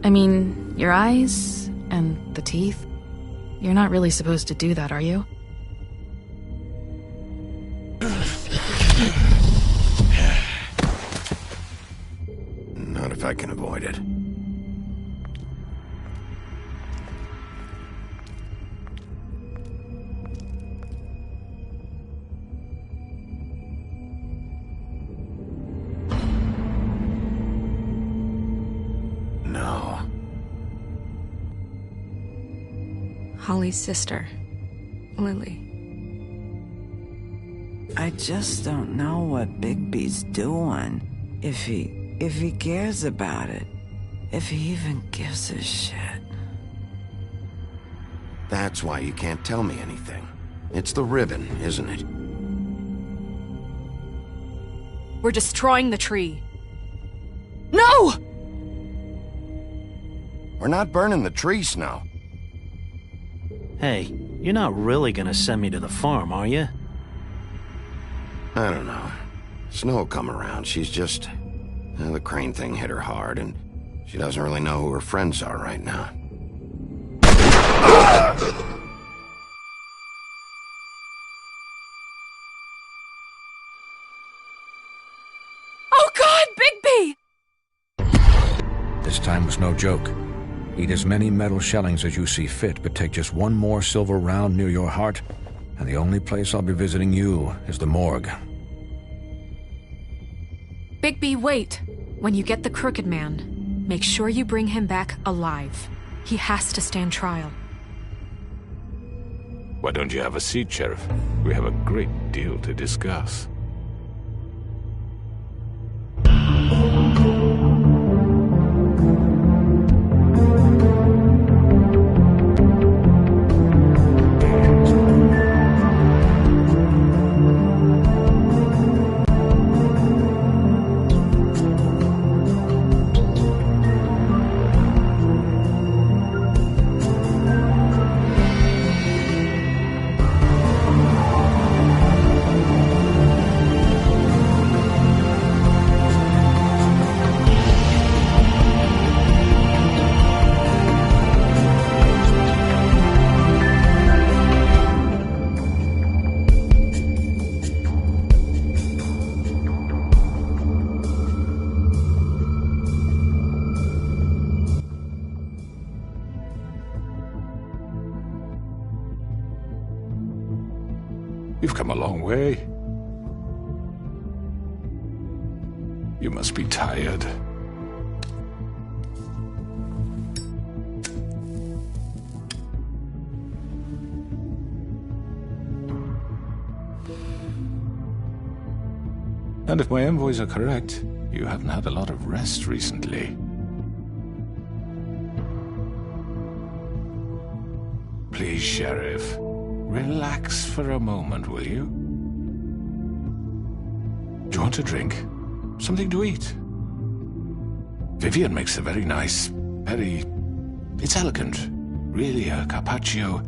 I mean, your eyes and the teeth. You're not really supposed to do that, are you? Not if I can avoid it. No. Holly's sister, Lily. I just don't know what Bigby's doing. If he cares about it. If he even gives a shit. That's why you can't tell me anything. It's the ribbon, isn't it? We're destroying the tree. No! We're not burning the tree, Snow. Hey, you're not really gonna send me to the farm, are you? I don't know. Snow will come around. She's just... the crane thing hit her hard, and she doesn't really know who her friends are right now. Oh God, Bigby! This time was no joke. Eat as many metal shellings as you see fit, but take just one more silver round near your heart, and the only place I'll be visiting you is the morgue. Bigby, wait. When you get the Crooked Man, make sure you bring him back alive. He has to stand trial. Why don't you have a seat, Sheriff? We have a great deal to discuss. You've come a long way. You must be tired. And if my envoys are correct, you haven't had a lot of rest recently. Please, Sheriff, relax for a moment, will you? Do you want a drink? Something to eat? Vivian makes a very nice, it's elegant. Really a carpaccio.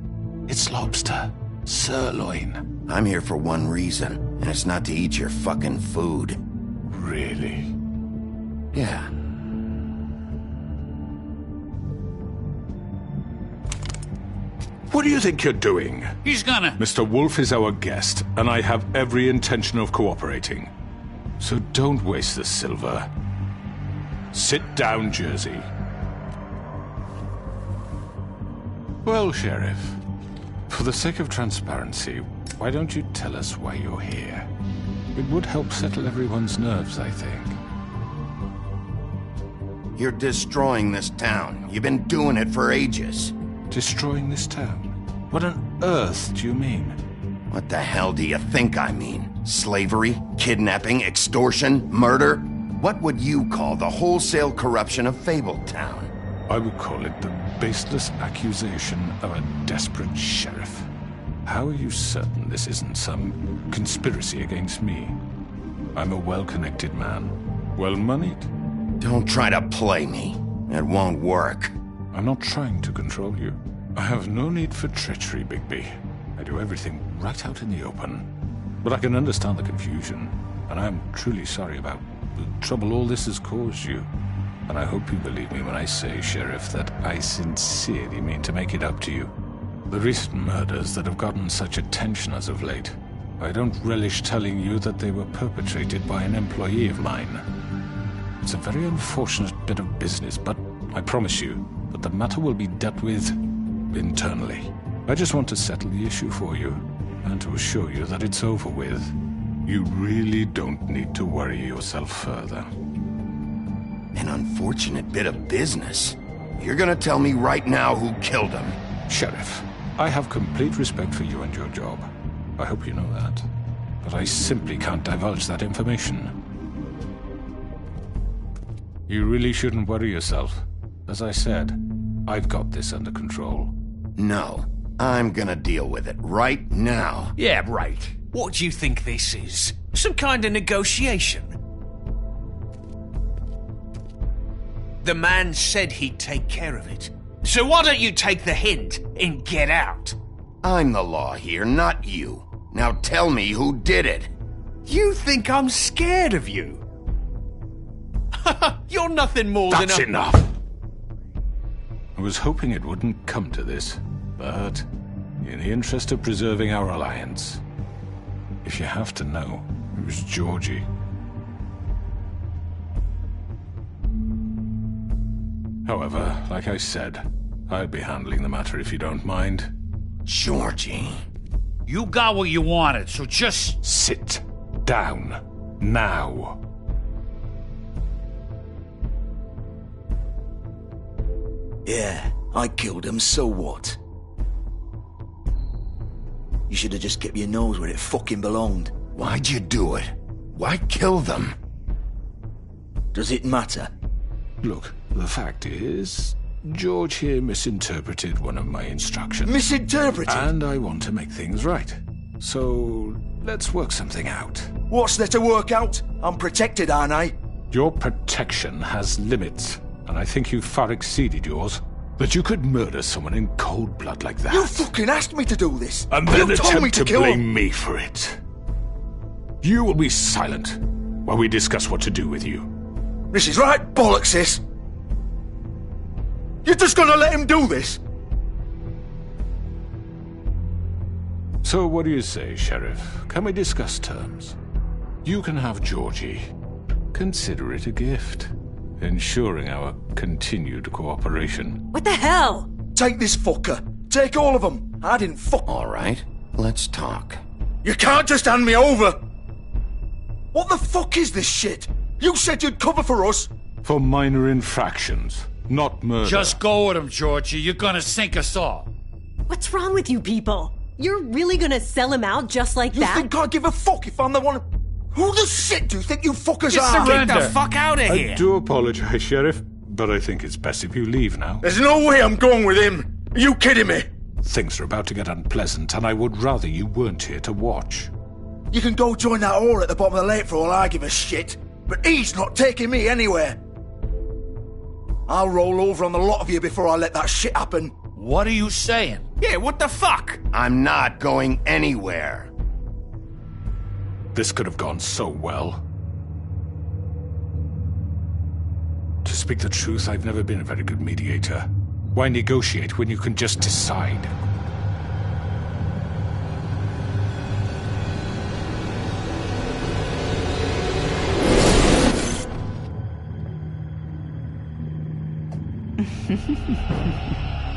It's lobster. Sirloin. I'm here for one reason, and it's not to eat your fucking food. Really? Yeah. What do you think you're doing? He's gonna... Mr. Wolf is our guest, and I have every intention of cooperating. So don't waste the silver. Sit down, Jersey. Well, Sheriff, for the sake of transparency, why don't you tell us why you're here? It would help settle everyone's nerves, I think. You're destroying this town. You've been doing it for ages. Destroying this town? What on earth do you mean? What the hell do you think I mean? Slavery? Kidnapping? Extortion? Murder? What would you call the wholesale corruption of Fabletown? I would call it the baseless accusation of a desperate sheriff. How are you certain this isn't some conspiracy against me? I'm a well-connected man, well-moneyed. Don't try to play me. It won't work. I'm not trying to control you. I have no need for treachery, Bigby. I do everything right out in the open. But I can understand the confusion, and I am truly sorry about the trouble all this has caused you. And I hope you believe me when I say, Sheriff, that I sincerely mean to make it up to you. The recent murders that have gotten such attention as of late, I don't relish telling you that they were perpetrated by an employee of mine. It's a very unfortunate bit of business, but I promise you that the matter will be dealt with internally. I just want to settle the issue for you, and to assure you that it's over with. You really don't need to worry yourself further. An unfortunate bit of business. You're gonna tell me right now who killed him. Sheriff, I have complete respect for you and your job. I hope you know that. But I simply can't divulge that information. You really shouldn't worry yourself. As I said, I've got this under control. No, I'm gonna deal with it right now. Yeah, right. What do you think this is? Some kind of negotiation? The man said he'd take care of it. So why don't you take the hint and get out? I'm the law here, not you. Now tell me who did it. You think I'm scared of you? You're nothing more than a... That's enough! I was hoping it wouldn't come to this, but in the interest of preserving our alliance, if you have to know, it was Georgie. However, like I said, I'll be handling the matter if you don't mind. Georgie. You got what you wanted, so just... Sit down. Now. Yeah, I killed him, so what? You should have just kept your nose where it fucking belonged. Why'd you do it? Why kill them? Does it matter? Look, the fact is, George here misinterpreted one of my instructions. Misinterpreted? And I want to make things right. So, let's work something out. What's there to work out? I'm protected, aren't I? Your protection has limits, and I think you've far exceeded yours. That you could murder someone in cold blood like that. You fucking asked me to do this! And then you told me attempt to kill blame him. me for it. You will be silent while we discuss what to do with you. This is right bollocks, sis! You're just gonna let him do this? So what do you say, Sheriff? Can we discuss terms? You can have Georgie. Consider it a gift, ensuring our continued cooperation. What the hell? Take this fucker. Take all of them. I didn't fuck... All right, let's talk. You can't just hand me over! What the fuck is this shit? You said you'd cover for us! For minor infractions, not murder. Just go with him, Georgie. You're gonna sink us all. What's wrong with you people? You're really gonna sell him out just like You that? think I give a fuck if I'm the one... Who the shit do you think you fuckers Just are? get the fuck out of I here! do apologize, Sheriff, but I think it's best if you leave now. There's no way I'm going with him. Are you kidding me? Things are about to get unpleasant, and I would rather you weren't here to watch. You can go join that whore at the bottom of the lake for all I give a shit, but he's not taking me anywhere. I'll roll over on the lot of you before I let that shit happen. What are you saying? Yeah, what the fuck? I'm not going anywhere. This could have gone so well. To speak the truth, I've never been a very good mediator. Why negotiate when you can just decide?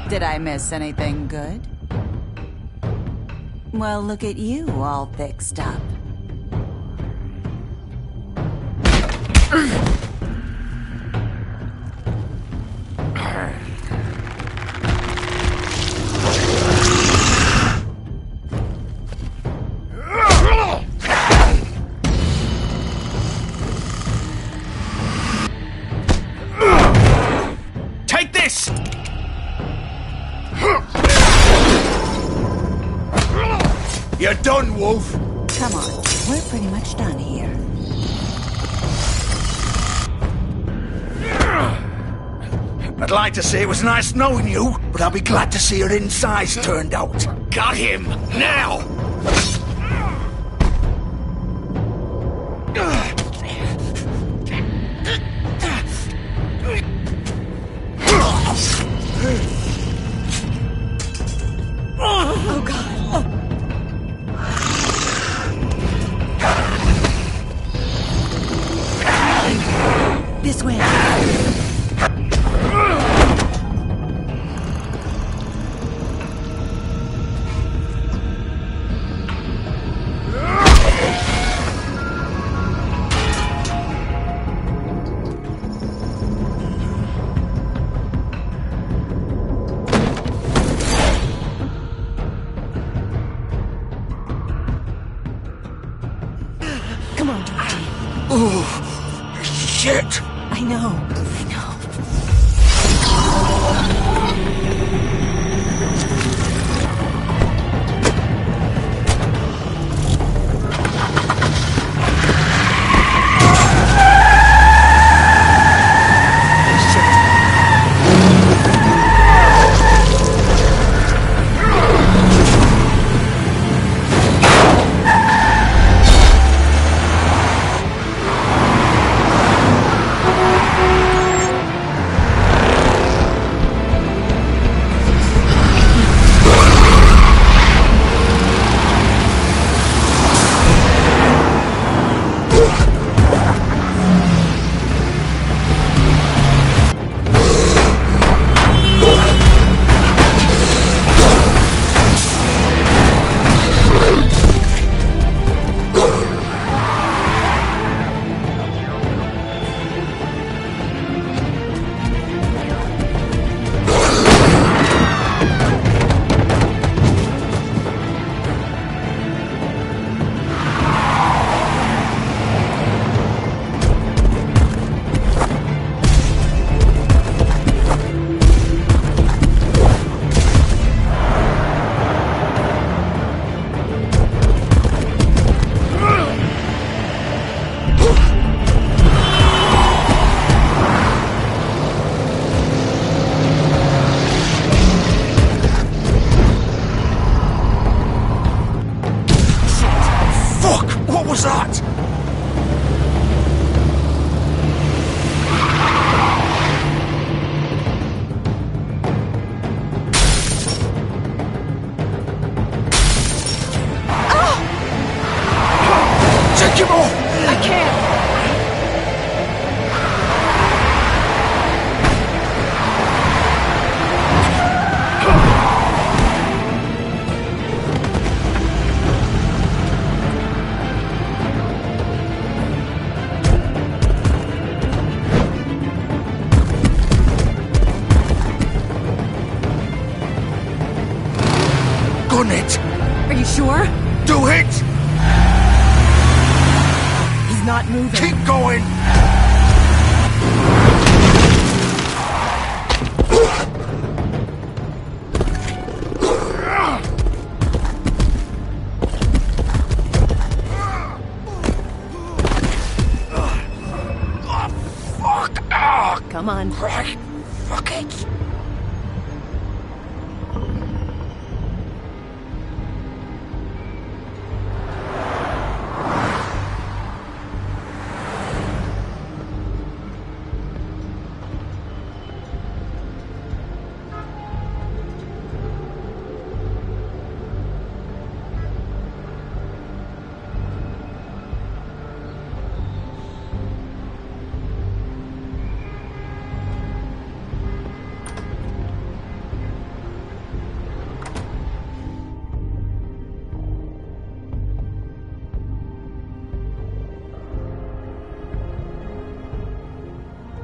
Did I miss anything good? Well, look at you, all fixed up. Take this! You're done, Wolf. Come on, we're pretty much done here. I'd like to say it was nice knowing you, but I'll be glad to see your insides turned out. Got him! Now! Oh, God. This way. Come on, Georgie. Oh, shit. I know. Gun it! Are you sure? Do it! not moving. Keep going! Come on. Right. Fuck it.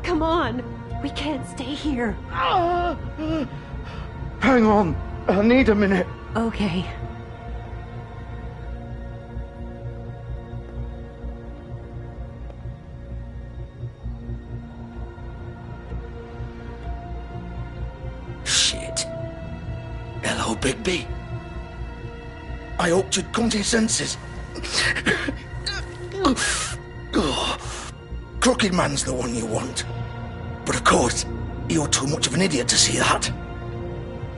Come on. We can't stay here. Hang on. I need a minute. Okay. Shit. Hello, Bigby. I hoped you'd come to your senses. Crooked Man's the one you want. But of course, you're too much of an idiot to see that.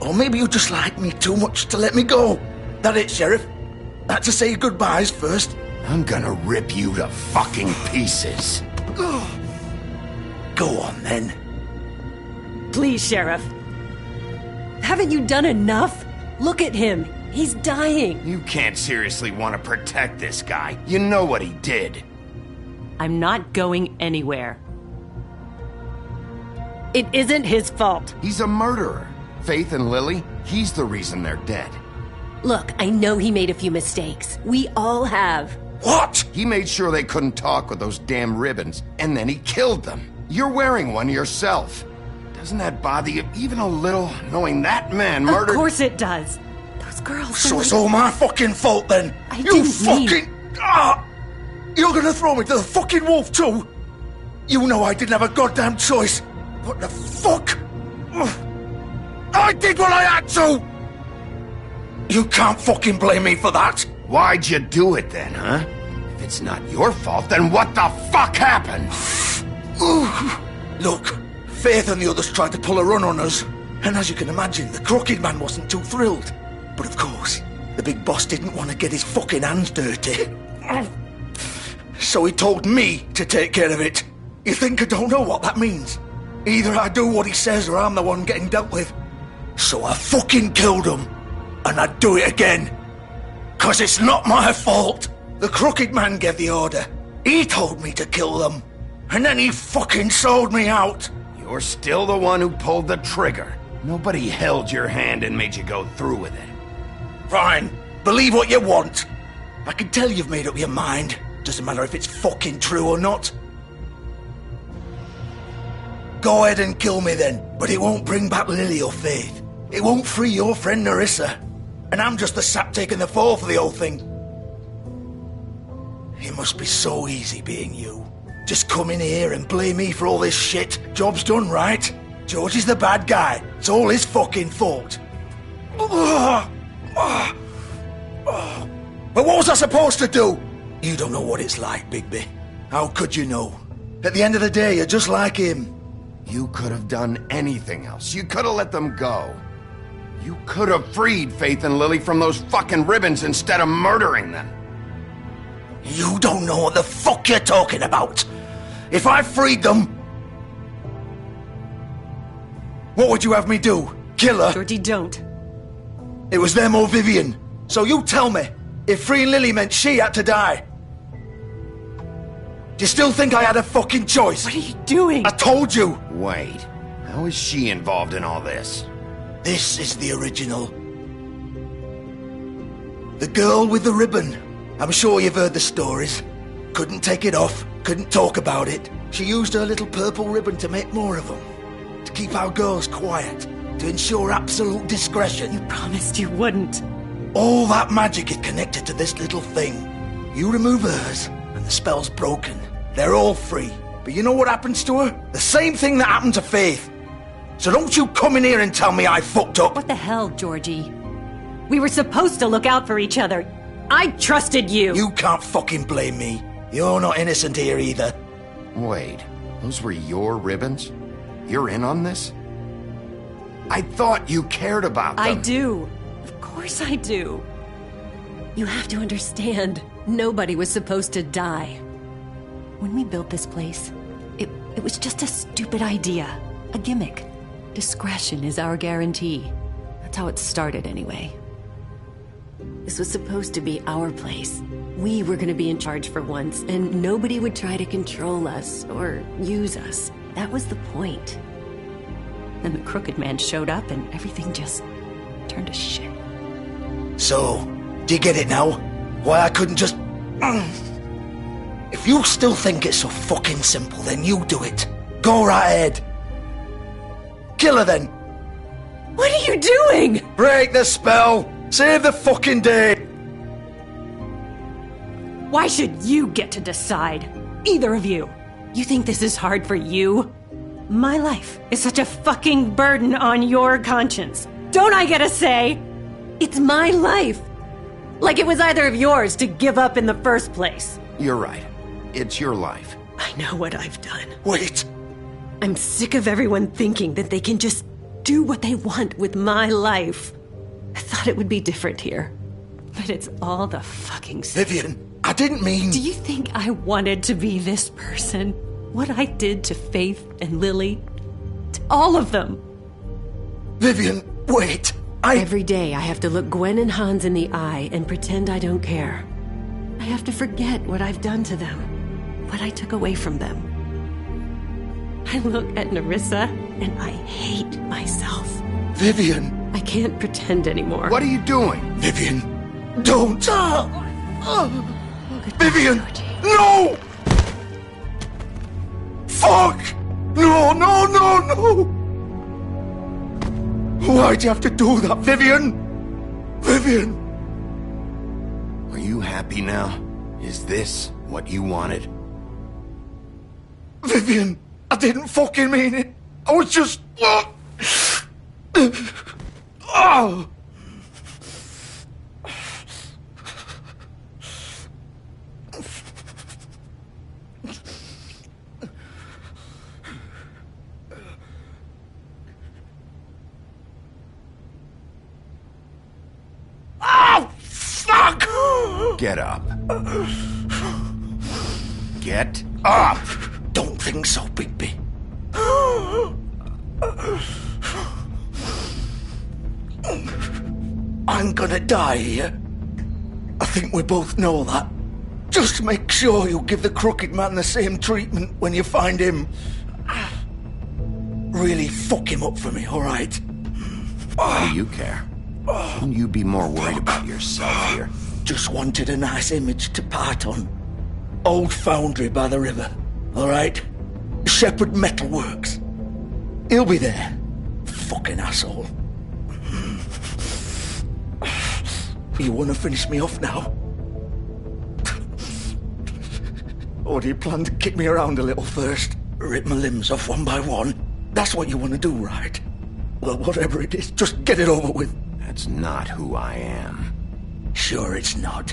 Or maybe you just like me too much to let me go. That it, Sheriff? Had to say goodbyes first. I'm gonna rip you to fucking pieces. Go on, then. Please, Sheriff. Haven't you done enough? Look at him. He's dying. You can't seriously want to protect this guy. You know what he did. I'm not going anywhere. It isn't his fault. He's a murderer. Faith and Lily, he's the reason they're dead. Look, I know he made a few mistakes. We all have. What? He made sure they couldn't talk with those damn ribbons, and then he killed them. You're wearing one yourself. Doesn't that bother you even a little, knowing that man murdered... Of course it does. Those girls... So it's all my fucking fault, then? You fucking... You're gonna throw me to the fucking wolf, too? You know I didn't have a goddamn choice. What the fuck? I did what I had to! You can't fucking blame me for that. Why'd you do it then, huh? If it's not your fault, then what the fuck happened? Look, Faith and the others tried to pull a run on us. And as you can imagine, the Crooked Man wasn't too thrilled. But of course, the big boss didn't want to get his fucking hands dirty. So he told me to take care of it. You think I don't know what that means? Either I do what he says or I'm the one getting dealt with. So I fucking killed him. And I'd do it again. 'Cause it's not my fault. The Crooked Man gave the order. He told me to kill them. And then he fucking sold me out. You're still the one who pulled the trigger. Nobody held your hand and made you go through with it. Fine. Believe what you want. I can tell you've made up your mind. Doesn't matter if it's fucking true or not. Go ahead and kill me then, but it won't bring back Lily or Faith. It won't free your friend Nerissa. And I'm just the sap taking the fall for the whole thing. It must be so easy being you. Just come in here and blame me for all this shit. Job's done, right? George is the bad guy. It's all his fucking fault. But what was I supposed to do? You don't know what it's like, Bigby. How could you know? At the end of the day, you're just like him. You could have done anything else. You could have let them go. You could have freed Faith and Lily from those fucking ribbons instead of murdering them. You don't know what the fuck you're talking about. If I freed them... What would you have me do? Kill her? Georgie, don't. It was them or Vivian. So you tell me, if freeing Lily meant she had to die. Do you still think I had a fucking choice? What are you doing? I told you. Wait, how is she involved in all this? This is the original. The girl with the ribbon. I'm sure you've heard the stories. Couldn't take it off, couldn't talk about it. She used her little purple ribbon to make more of them. To keep our girls quiet. To ensure absolute discretion. You promised you wouldn't. All that magic is connected to this little thing. You remove hers, and The spell's broken. They're all free. But you know what happens to her? The same thing that happened to Faith. So don't you come in here and tell me I fucked up. What the hell, Georgie? We were supposed to look out for each other. I trusted you. You can't fucking blame me. You're not innocent here either. Wait, those were your ribbons? You're in on this? I thought you cared about them. I do. Of course I do. You have to understand, nobody was supposed to die. When we built this place, it was just a stupid idea. A gimmick. Discretion is our guarantee. That's how it started anyway. This was supposed to be our place. We were going to be in charge for once, and nobody would try to control us or use us. That was the point. Then the Crooked Man showed up and everything just turned to shit. So, do you get it now? Why I couldn't just... If you still think it's so fucking simple, then you do it. Go right ahead. Kill her then. What are you doing? Break the spell. Save the fucking day. Why should you get to decide? Either of you. You think this is hard for you? My life is such a fucking burden on your conscience. Don't I get a say? It's my life. Like it was either of yours to give up in the first place. You're right. It's your life. I know what I've done. Wait. I'm sick of everyone thinking that they can just do what they want with my life. I thought it would be different here. But it's all the fucking same. Vivian, I didn't mean... Do you think I wanted to be this person? What I did to Faith and Lily? To all of them? Vivian, wait. Every day I have to look Gwen and Hans in the eye and pretend I don't care. I have to forget what I've done to them. What I took away from them. I look at Nerissa and I hate myself. Vivian. I can't pretend anymore. What are you doing? Vivian, don't. Vivian, no! Fuck! No, no, no, no! Why'd you have to do that, Vivian? Vivian! Are you happy now? Is this what you wanted? Vivian, I didn't fucking mean it. I was just... Oh! Oh, fuck! Get up. Get up! Don't think so, Bigby. I'm gonna die here. I think we both know that. Just make sure you give the Crooked Man the same treatment when you find him. Really fuck him up for me, alright? Why do you care? Shouldn't you be more worried about yourself here? Just wanted a nice image to part on. Old foundry by the river, alright? Shepherd Metalworks. He'll be there. Fucking asshole. You want to finish me off now? Or do you plan to kick me around a little first? Rip my limbs off one by one? That's what you want to do, right? Well, whatever it is, just get it over with. That's not who I am. Sure it's not.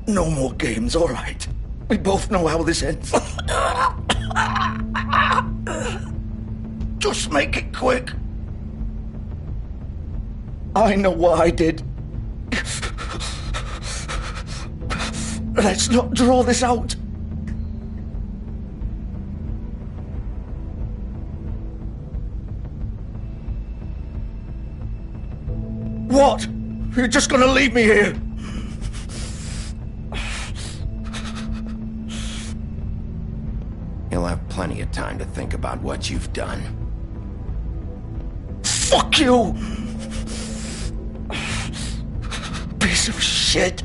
No more games, all right? We both know how this ends. Just make it quick. I know what I did. Let's not draw this out. What? You're just gonna leave me here? You'll have plenty of time to think about what you've done. Fuck you! Piece of shit.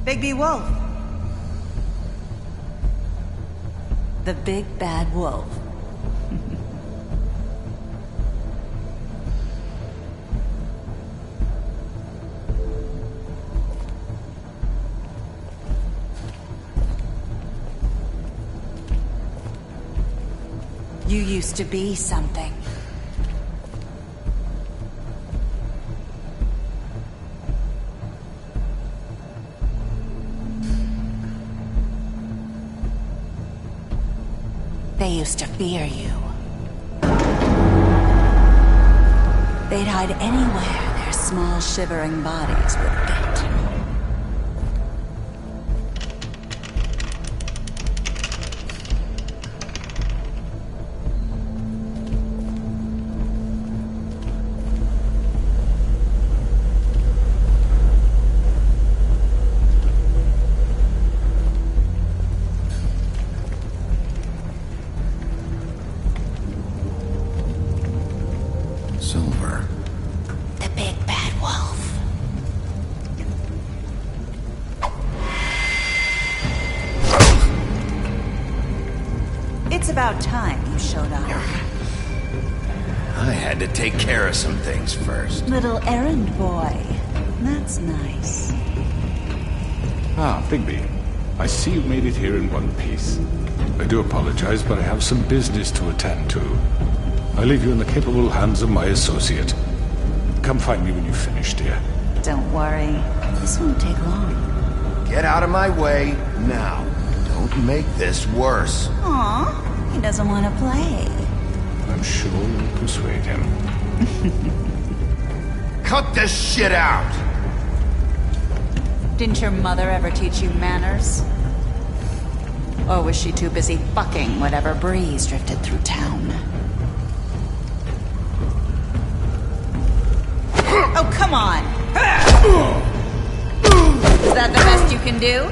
Bigby Wolf. The big bad wolf. You used to be something. They used to fear you. They'd hide anywhere their small shivering bodies would fit. Silver. The big bad wolf. It's about time you showed up. I had to take care of some things first. Little errand boy. That's nice. Ah, Bigby. I see you made it here in one piece. I do apologize, but I have some business to attend to. I leave you in the capable hands of my associate. Come find me when you've finished, dear. Don't worry. This won't take long. Get out of my way now. Don't make this worse. Aw, he doesn't want to play. I'm sure you'll persuade him. Cut this shit out! Didn't your mother ever teach you manners? Or was she too busy fucking whatever breeze drifted through town? Oh, come on! Is that the best you can do?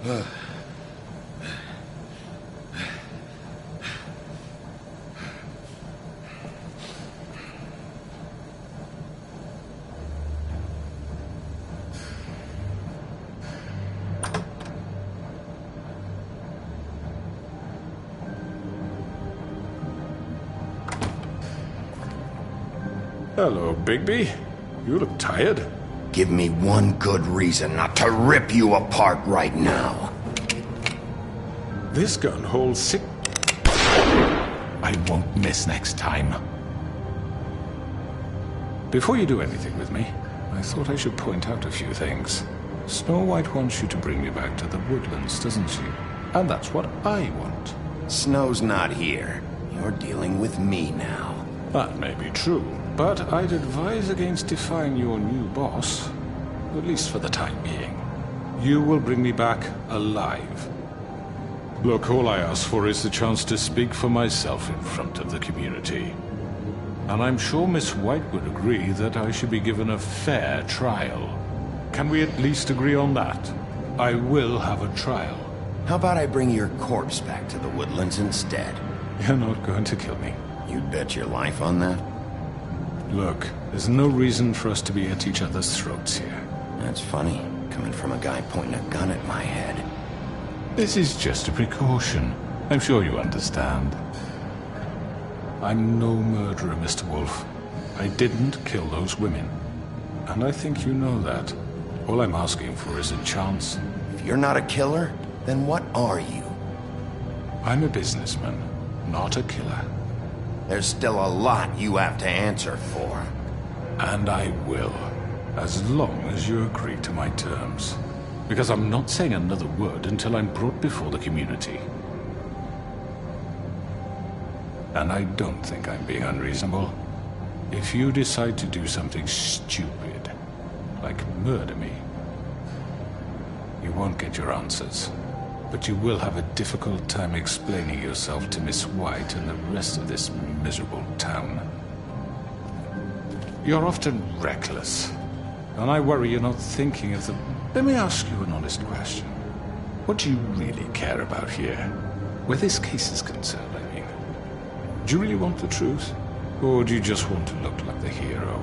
Hello, Bigby. You look tired. Give me one good reason not to rip you apart right now. This gun holds 6... I won't miss next time. Before you do anything with me, I thought I should point out a few things. Snow White wants you to bring me back to the woodlands, doesn't she? And that's what I want. Snow's not here. You're dealing with me now. That may be true, but I'd advise against defying your new boss, at least for the time being. You will bring me back alive. Look, all I ask for is the chance to speak for myself in front of the community. And I'm sure Miss White would agree that I should be given a fair trial. Can we at least agree on that? I will have a trial. How about I bring your corpse back to the woodlands instead? You're not going to kill me. You'd bet your life on that? Look, there's no reason for us to be at each other's throats here. That's funny, coming from a guy pointing a gun at my head. This is just a precaution. I'm sure you understand. I'm no murderer, Mr. Wolf. I didn't kill those women. And I think you know that. All I'm asking for is a chance. If you're not a killer, then what are you? I'm a businessman, not a killer. There's still a lot you have to answer for. And I will, as long as you agree to my terms. Because I'm not saying another word until I'm brought before the community. And I don't think I'm being unreasonable. If you decide to do something stupid, like murder me, you won't get your answers. But you will have a difficult time explaining yourself to Miss White and the rest of this miserable town. You're often reckless, and I worry you're not thinking of the... Let me ask you an honest question. What do you really care about here? Where this case is concerned, I mean. Do you really want the truth? Or do you just want to look like the hero?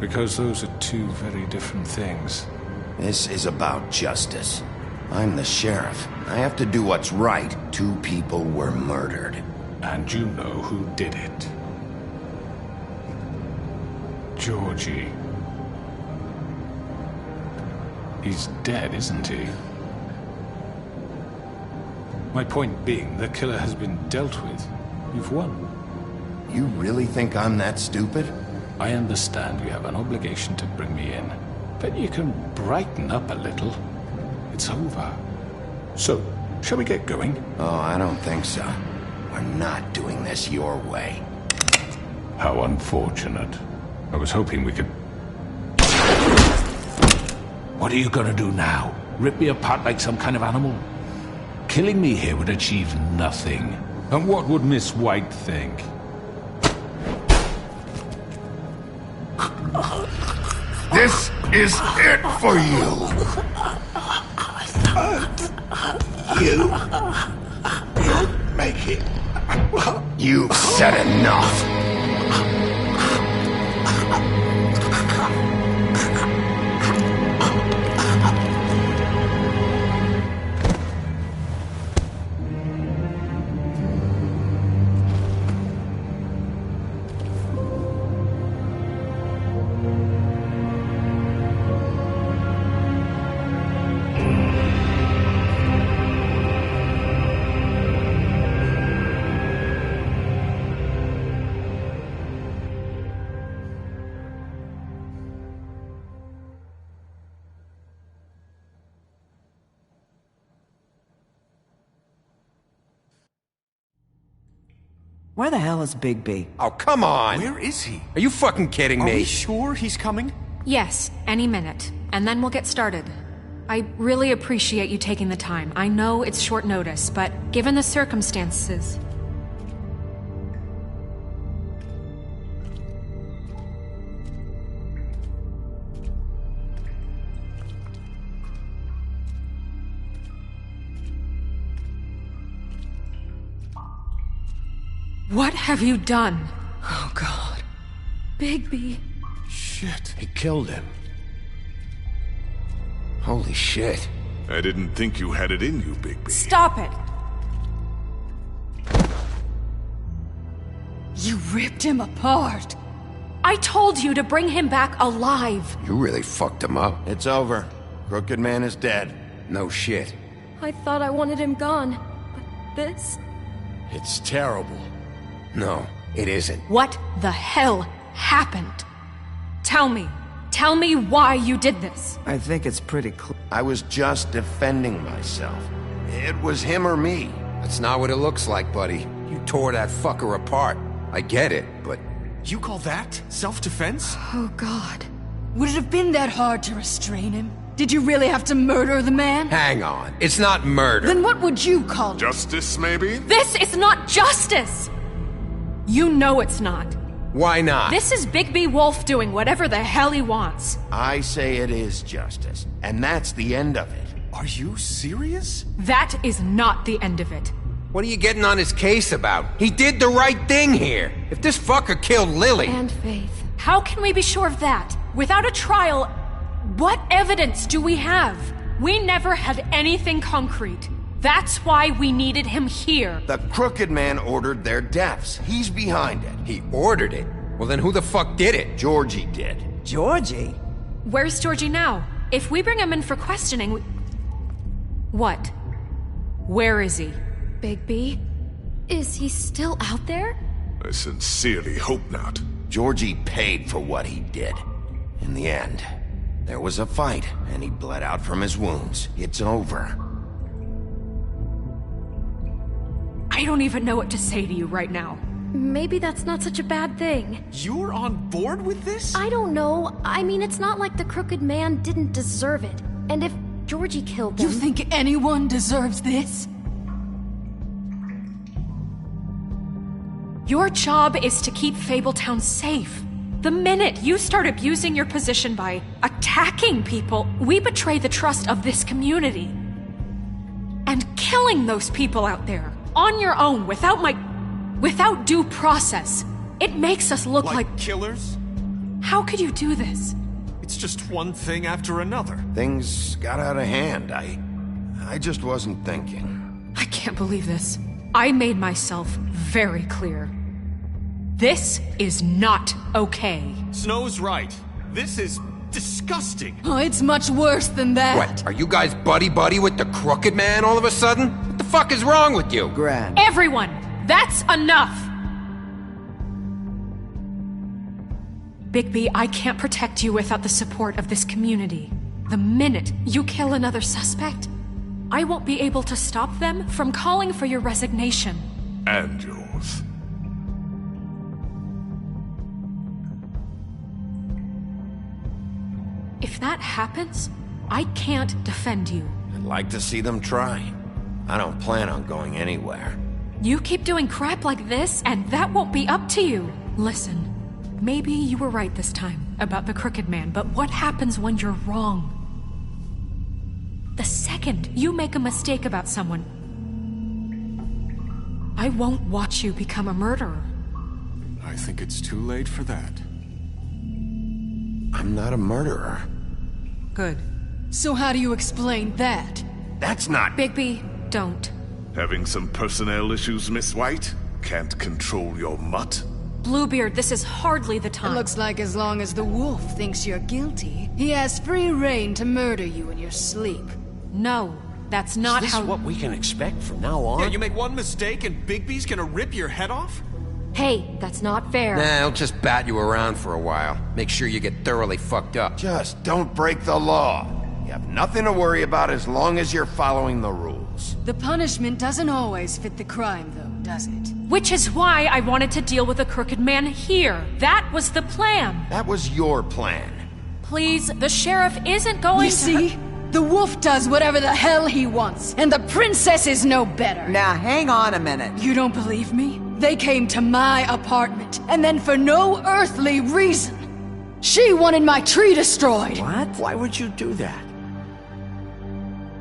Because those are two very different things. This is about justice. I'm the sheriff. I have to do what's right. 2 people were murdered. And you know who did it. Georgie. He's dead, isn't he? My point being, the killer has been dealt with. You've won. You really think I'm that stupid? I understand you have an obligation to bring me in, but you can brighten up a little. It's over. So, shall we get going? Oh, I don't think so. We're not doing this your way. How unfortunate. I was hoping we could... What are you gonna do now? Rip me apart like some kind of animal? Killing me here would achieve nothing. And what would Miss White think? This is it for you! You make it. You've said enough. Where the hell is Bigby? Oh, come on! Where is he? Are you fucking kidding me? Are we sure he's coming? Yes, any minute. And then we'll get started. I really appreciate you taking the time. I know it's short notice, but given the circumstances... What have you done? Oh, God. Bigby. Shit. He killed him. Holy shit. I didn't think you had it in you, Bigby. Stop it! You ripped him apart. I told you to bring him back alive. You really fucked him up. It's over. Crooked Man is dead. No shit. I thought I wanted him gone. But this? It's terrible. No, it isn't. What the hell happened? Tell me. Tell me why you did this. I think it's pretty clear. I was just defending myself. It was him or me. That's not what it looks like, buddy. You tore that fucker apart. I get it, but... You call that self-defense? Oh, God. Would it have been that hard to restrain him? Did you really have to murder the man? Hang on. It's not murder. Then what would you call it? Justice, maybe? This is not justice! You know it's not. Why not? This is Bigby Wolf doing whatever the hell he wants. I say it is justice, and that's the end of it. Are you serious? That is not the end of it. What are you getting on his case about? He did the right thing here. If this fucker killed Lily... And Faith. How can we be sure of that? Without a trial, what evidence do we have? We never had anything concrete. That's why we needed him here. The Crooked Man ordered their deaths. He's behind it. He ordered it? Well, then who the fuck did it? Georgie did. Georgie? Where's Georgie now? If we bring him in for questioning, What? Where is he? Bigby? Is he still out there? I sincerely hope not. Georgie paid for what he did. In the end, there was a fight, and he bled out from his wounds. It's over. I don't even know what to say to you right now. Maybe that's not such a bad thing. You're on board with this? I don't know. I mean, it's not like the Crooked Man didn't deserve it. And if Georgie killed them... You think anyone deserves this? Your job is to keep Fabletown safe. The minute you start abusing your position by attacking people, we betray the trust of this community. And killing those people out there, on your own, without due process, it makes us look like killers? How could you do this? It's just one thing after another. Things got out of hand. I just wasn't thinking. I can't believe this. I made myself very clear. This is not okay. Snow's right. This is disgusting. Oh, it's much worse than that. What, are you guys buddy-buddy with the Crooked Man all of a sudden? What the fuck is wrong with you? Grand. Everyone, that's enough! Bigby, I can't protect you without the support of this community. The minute you kill another suspect, I won't be able to stop them from calling for your resignation. And yours. If that happens, I can't defend you. I'd like to see them try. I don't plan on going anywhere. You keep doing crap like this, and that won't be up to you. Listen, maybe you were right this time about the Crooked Man, but what happens when you're wrong? The second you make a mistake about someone, I won't watch you become a murderer. I think it's too late for that. I'm not a murderer. Good. So how do you explain that? That's not... Bigby, don't. Having some personnel issues, Miss White? Can't control your mutt? Bluebeard, this is hardly the time. It looks like as long as the wolf thinks you're guilty, he has free rein to murder you in your sleep. No, that's not Is this how... what we can expect from now on? Yeah, you make one mistake and Bigby's gonna rip your head off? Hey, that's not fair. Nah, he'll just bat you around for a while. Make sure you get thoroughly fucked up. Just don't break the law. You have nothing to worry about as long as you're following the rules. The punishment doesn't always fit the crime, though, does it? Which is why I wanted to deal with the Crooked Man here. That was the plan. That was your plan. Please, the sheriff isn't going You see? The wolf does whatever the hell he wants, and the princess is no better. Now, hang on a minute. You don't believe me? They came to my apartment, and then for no earthly reason, she wanted my tree destroyed. What? Why would you do that?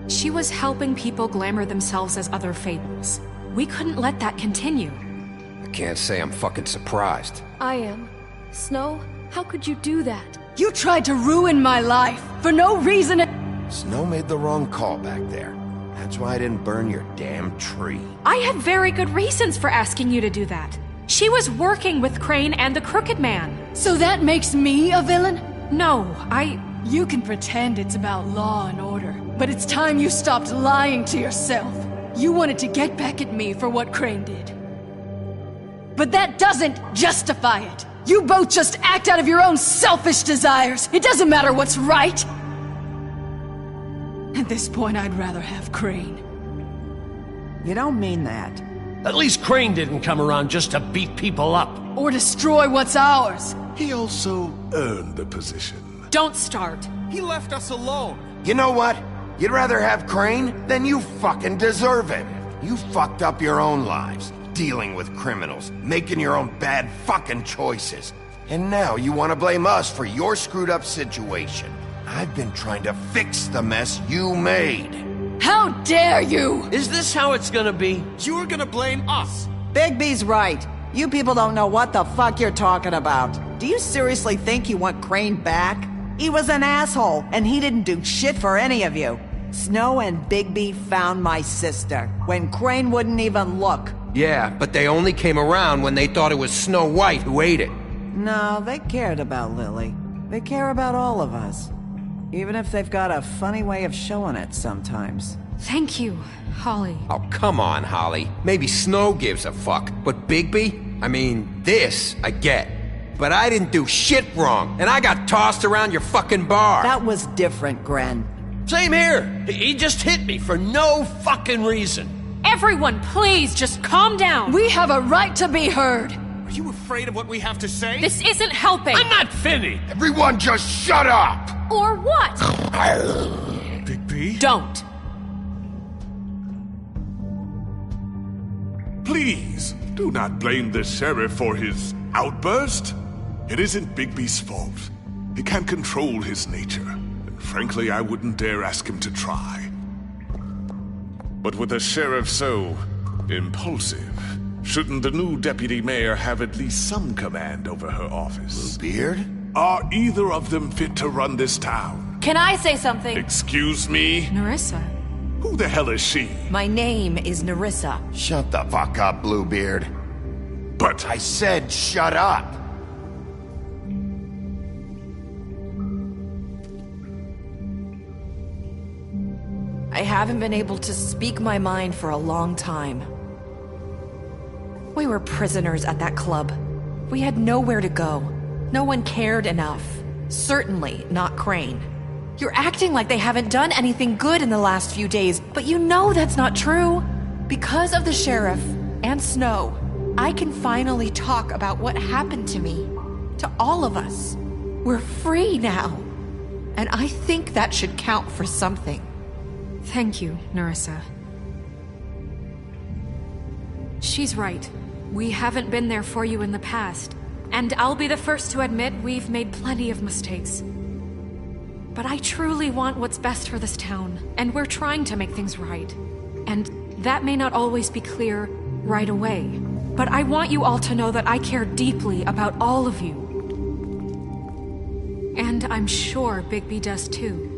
She was helping people glamour themselves as other fables. We couldn't let that continue. I can't say I'm fucking surprised. I am. Snow, how could you do that? You tried to ruin my life, for no reason. Snow made the wrong call back there. That's why I didn't burn your damn tree. I had very good reasons for asking you to do that. She was working with Crane and the Crooked Man. So that makes me a villain? No, You can pretend it's about law and order, but it's time you stopped lying to yourself. You wanted to get back at me for what Crane did. But that doesn't justify it. You both just act out of your own selfish desires. It doesn't matter what's right. At this point, I'd rather have Crane. You don't mean that. At least Crane didn't come around just to beat people up. Or destroy what's ours. He also earned the position. Don't start. He left us alone. You know what? You'd rather have Crane? Then you fucking deserve it. You fucked up your own lives, dealing with criminals, making your own bad fucking choices. And now you want to blame us for your screwed up situation. I've been trying to fix the mess you made. How dare you! Is this how it's gonna be? You're gonna blame us. Bigby's right. You people don't know what the fuck you're talking about. Do you seriously think you want Crane back? He was an asshole, and he didn't do shit for any of you. Snow and Bigby found my sister, when Crane wouldn't even look. Yeah, but they only came around when they thought it was Snow White who ate it. No, they cared about Lily. They care about all of us. Even if they've got a funny way of showing it sometimes. Thank you, Holly. Oh, come on, Holly. Maybe Snow gives a fuck, but Bigby? I mean, this I get. But I didn't do shit wrong, and I got tossed around your fucking bar. That was different, Gren. Same here. He just hit me for no fucking reason. Everyone, please, just calm down. We have a right to be heard. Are you afraid of what we have to say? This isn't helping. I'm not finished. Everyone just shut up! Or what? Bigby? Don't. Please, do not blame the sheriff for his outburst. It isn't Bigby's fault. He can't control his nature, and frankly, I wouldn't dare ask him to try. But with a sheriff so impulsive, shouldn't the new deputy mayor have at least some command over her office? Beard? Are either of them fit to run this town? Can I say something? Excuse me? Nerissa. Who the hell is she? My name is Nerissa. Shut the fuck up, Bluebeard. But I said shut up. I haven't been able to speak my mind for a long time. We were prisoners at that club. We had nowhere to go. No one cared enough. Certainly not Crane. You're acting like they haven't done anything good in the last few days, but you know that's not true. Because of the sheriff and Snow, I can finally talk about what happened to me. To all of us. We're free now. And I think that should count for something. Thank you, Nerissa. She's right. We haven't been there for you in the past. And I'll be the first to admit we've made plenty of mistakes. But I truly want what's best for this town, and we're trying to make things right. And that may not always be clear right away. But I want you all to know that I care deeply about all of you. And I'm sure Bigby does too.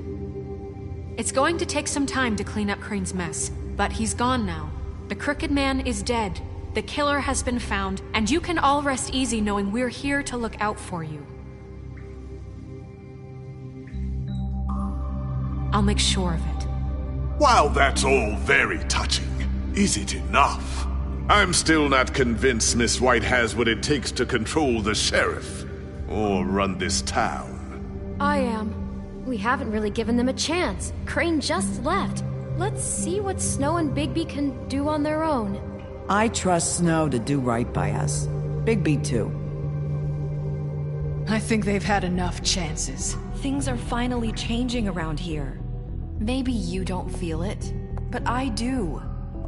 It's going to take some time to clean up Crane's mess, but he's gone now. The Crooked Man is dead. The killer has been found, and you can all rest easy knowing we're here to look out for you. I'll make sure of it. While that's all very touching, is it enough? I'm still not convinced Miss White has what it takes to control the sheriff, or run this town. I am. We haven't really given them a chance. Crane just left. Let's see what Snow and Bigby can do on their own. I trust Snow to do right by us. Bigby too. I think they've had enough chances. Things are finally changing around here. Maybe you don't feel it, but I do.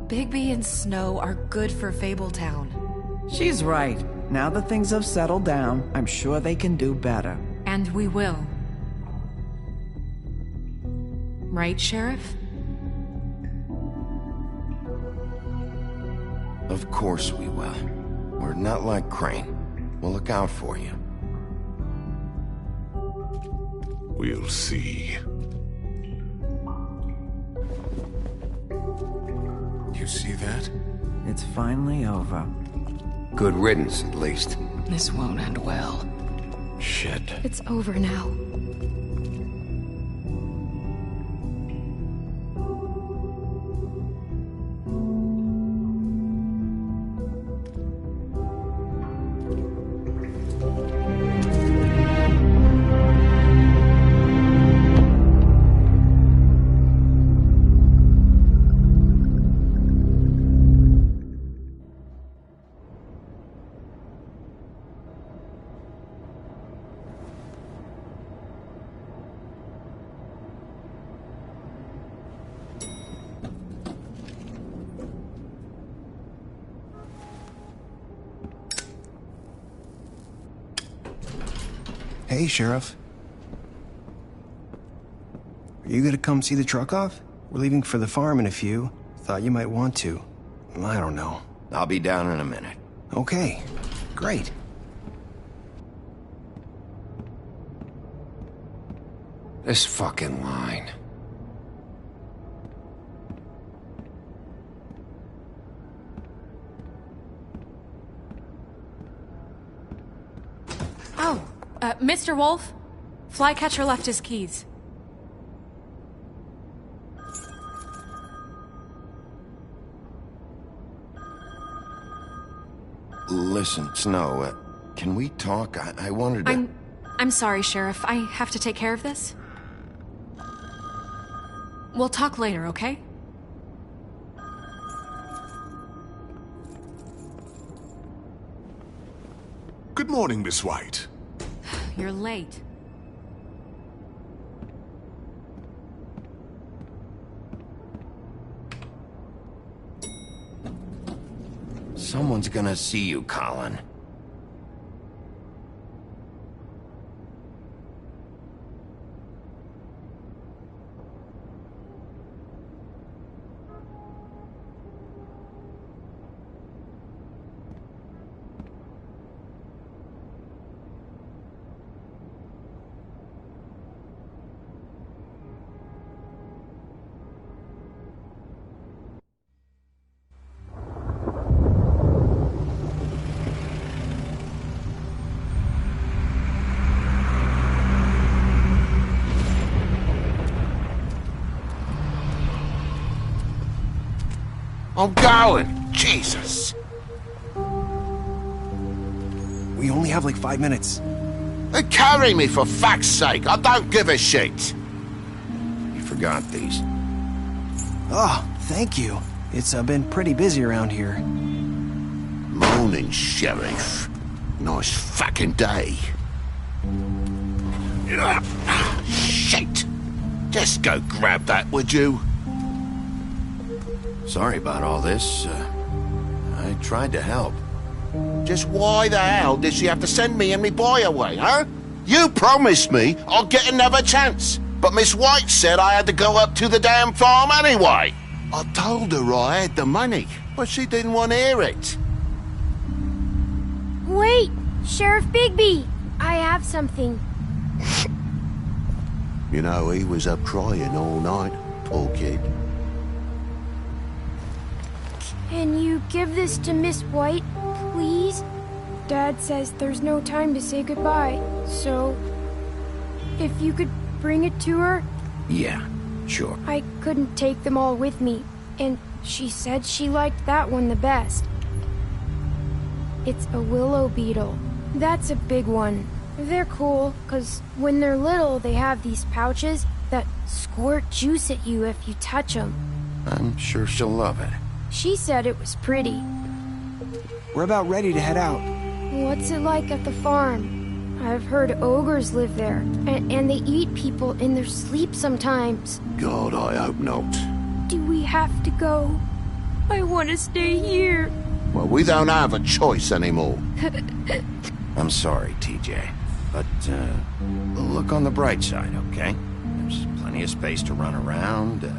Bigby and Snow are good for Fabletown. She's right. Now that things have settled down, I'm sure they can do better. And we will. Right, Sheriff? Of course we will. We're not like Crane. We'll look out for you. We'll see. You see that? It's finally over. Good riddance, at least. This won't end well. Shit. It's over now. Hey, Sheriff. Are you gonna come see the truck off? We're leaving for the farm in a few. Thought you might want to. I don't know. I'll be down in a minute. Okay, great. This fucking line. Oh, Mr. Wolf? Flycatcher left his keys. Listen, Snow, can we talk? I wanted to... I'm sorry, Sheriff. I have to take care of this. We'll talk later, okay? Good morning, Miss White. You're late. Someone's gonna see you, Colin. I'm going! Jesus! We only have like 5 minutes. Carry me, for fuck's sake! I don't give a shit! You forgot these. Oh, thank you. It's been pretty busy around here. Morning, Sheriff. Nice fucking day. Shit! Just go grab that, would you? Sorry about all this. I tried to help. Just why the hell did she have to send me and me boy away, huh? You promised me I'll get another chance, but Miss White said I had to go up to the damn farm anyway. I told her I had the money, but she didn't want to hear it. Wait! Sheriff Bigby! I have something. You know, he was up crying all night, poor kid. Can you give this to Miss White, please? Dad says there's no time to say goodbye, so... if you could bring it to her? Yeah, sure. I couldn't take them all with me, and she said she liked that one the best. It's a willow beetle. That's a big one. They're cool, 'cause when they're little, they have these pouches that squirt juice at you if you touch them. I'm sure she'll love it. She said it was pretty. We're about ready to head out. What's it like at the farm? I've heard ogres live there, and they eat people in their sleep sometimes. God, I hope not. Do we have to go? I want to stay here. Well, we don't have a choice anymore. I'm sorry, TJ, but look on the bright side, okay? There's plenty of space to run around, and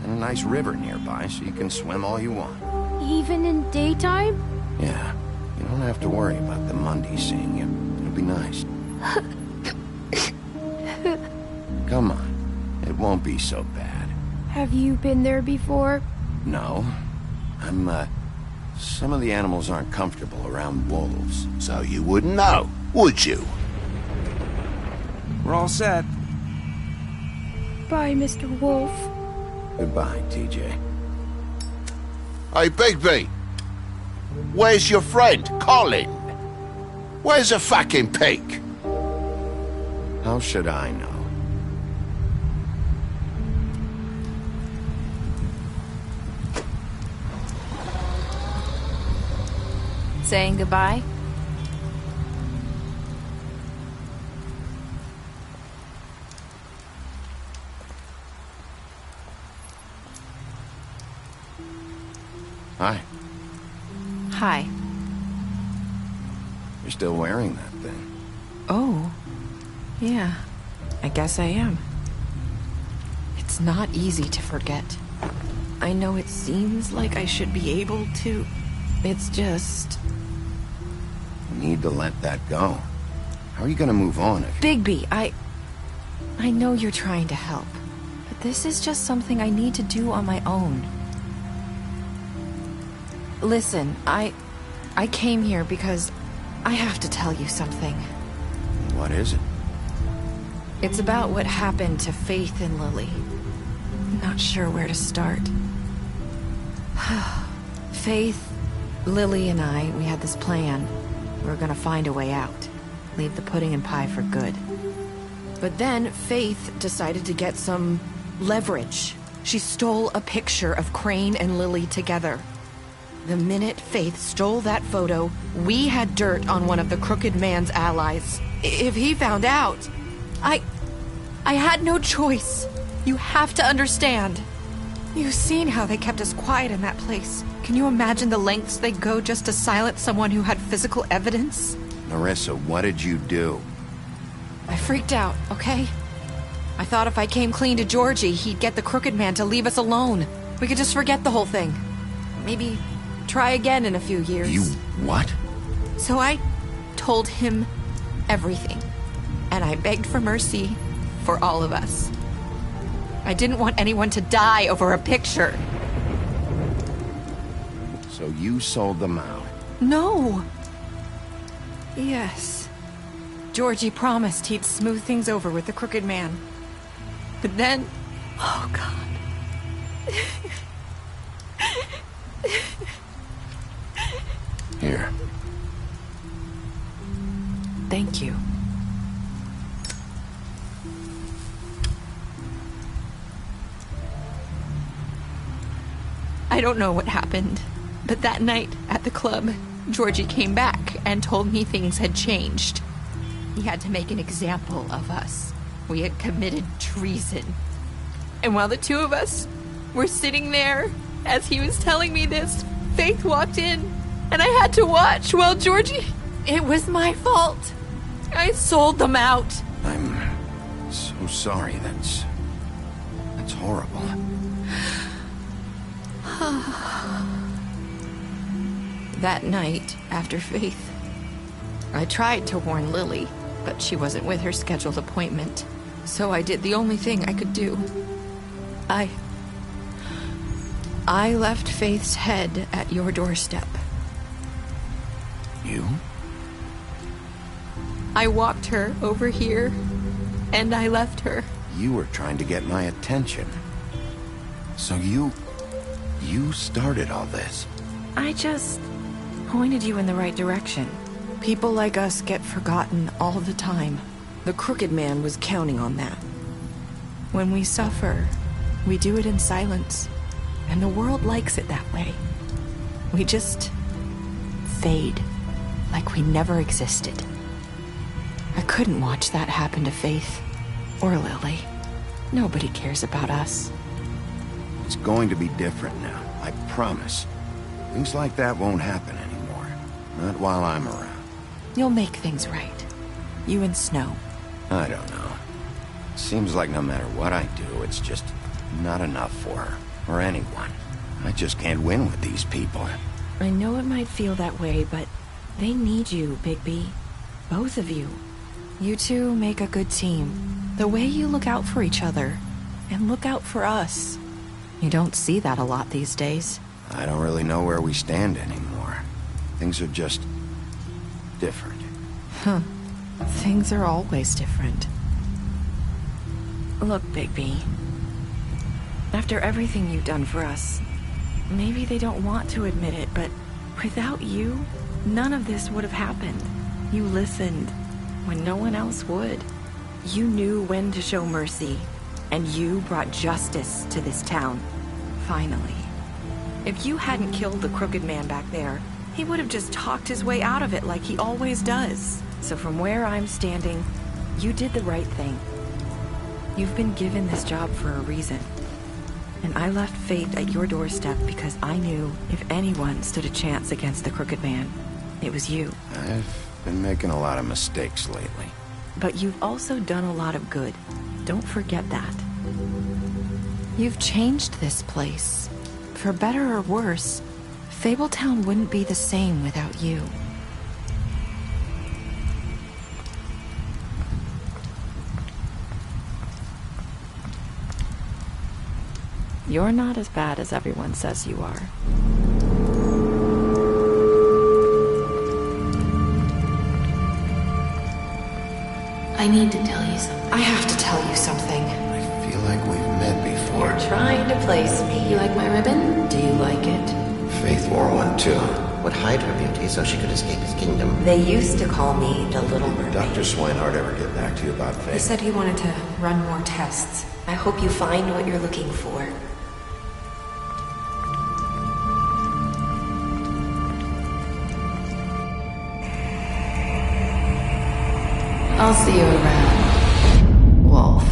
a nice river nearby so you can swim all you want. Even in daytime? Yeah, you don't have to worry about the Mundy seeing you. It'll be nice. Come on. It won't be so bad. Have you been there before? No. Some of the animals aren't comfortable around wolves. So you wouldn't know, would you? We're all set. Bye, Mr. Wolf. Goodbye, TJ. Hey, Bigby. Where's your friend, Colin? Where's the fucking pig? How should I know? Saying goodbye? Hi. Hi. You're still wearing that thing. Oh. Yeah. I guess I am. It's not easy to forget. I know it seems like I should be able to. It's just... You need to let that go. How are you gonna move on if... Bigby, I know you're trying to help. But this is just something I need to do on my own. Listen, I came here because I have to tell you something. What is it? It's about what happened to Faith and Lily. I'm not sure where to start. Faith, Lily and I, we had this plan. We were gonna find a way out. Leave the pudding and pie for good. But then Faith decided to get some leverage. She stole a picture of Crane and Lily together. The minute Faith stole that photo, we had dirt on one of the Crooked Man's allies. If he found out, I had no choice. You have to understand. You've seen how they kept us quiet in that place. Can you imagine the lengths they go just to silence someone who had physical evidence? Narissa, what did you do? I freaked out, okay? I thought if I came clean to Georgie, he'd get the Crooked Man to leave us alone. We could just forget the whole thing. Maybe try again in a few years. You what? So I told him everything. And I begged for mercy for all of us. I didn't want anyone to die over a picture. So you sold them out? No. Yes. Georgie promised he'd smooth things over with the Crooked Man. But then... Oh, God. Here. Thank you. I don't know what happened, but that night at the club, Georgie came back and told me things had changed. He had to make an example of us. We had committed treason. And while the two of us were sitting there, as he was telling me this, Faith walked in, and I had to watch while Georgie... It was my fault. I sold them out. I'm so sorry. That's horrible. That night, after Faith, I tried to warn Lily, but she wasn't with her scheduled appointment. So I did the only thing I could do. I left Faith's head at your doorstep. You? I walked her over here, and I left her. You were trying to get my attention. So you started all this. I just pointed you in the right direction. People like us get forgotten all the time. The Crooked Man was counting on that. When we suffer, we do it in silence. And the world likes it that way. We just fade, like we never existed. I couldn't watch that happen to Faith, or Lily. Nobody cares about us. It's going to be different now, I promise. Things like that won't happen anymore. Not while I'm around. You'll make things right. You and Snow. I don't know. Seems like no matter what I do, it's just not enough for her. Or anyone. I just can't win with these people. I know it might feel that way, but They need you, Bigby. Both of you. You two make a good team. The way you look out for each other, and look out for us. You don't see that a lot these days. I don't really know where we stand anymore. Things are just different. Huh. Things are always different. Look, Bigby. After everything you've done for us, maybe they don't want to admit it, but without you, none of this would have happened. You listened when no one else would. You knew when to show mercy, and you brought justice to this town. Finally. If you hadn't killed the crooked man back there, he would have just talked his way out of it like he always does. So from where I'm standing, you did the right thing. You've been given this job for a reason. And I left fate at your doorstep because I knew if anyone stood a chance against the crooked man, it was you. I've been making a lot of mistakes lately. But you've also done a lot of good. Don't forget that. You've changed this place. For better or worse, Fabletown wouldn't be the same without you. You're not as bad as everyone says you are. I need to tell you something. I have to tell you something. I feel like we've met before. You're trying to place me. You like my ribbon? Do you like it? Faith wore one too. Would hide her beauty so she could escape his kingdom. They used to call me the Little Mermaid. Dr. Swinehart ever get back to you about Faith? He said he wanted to run more tests. I hope you find what you're looking for. I'll see you around, Wolf.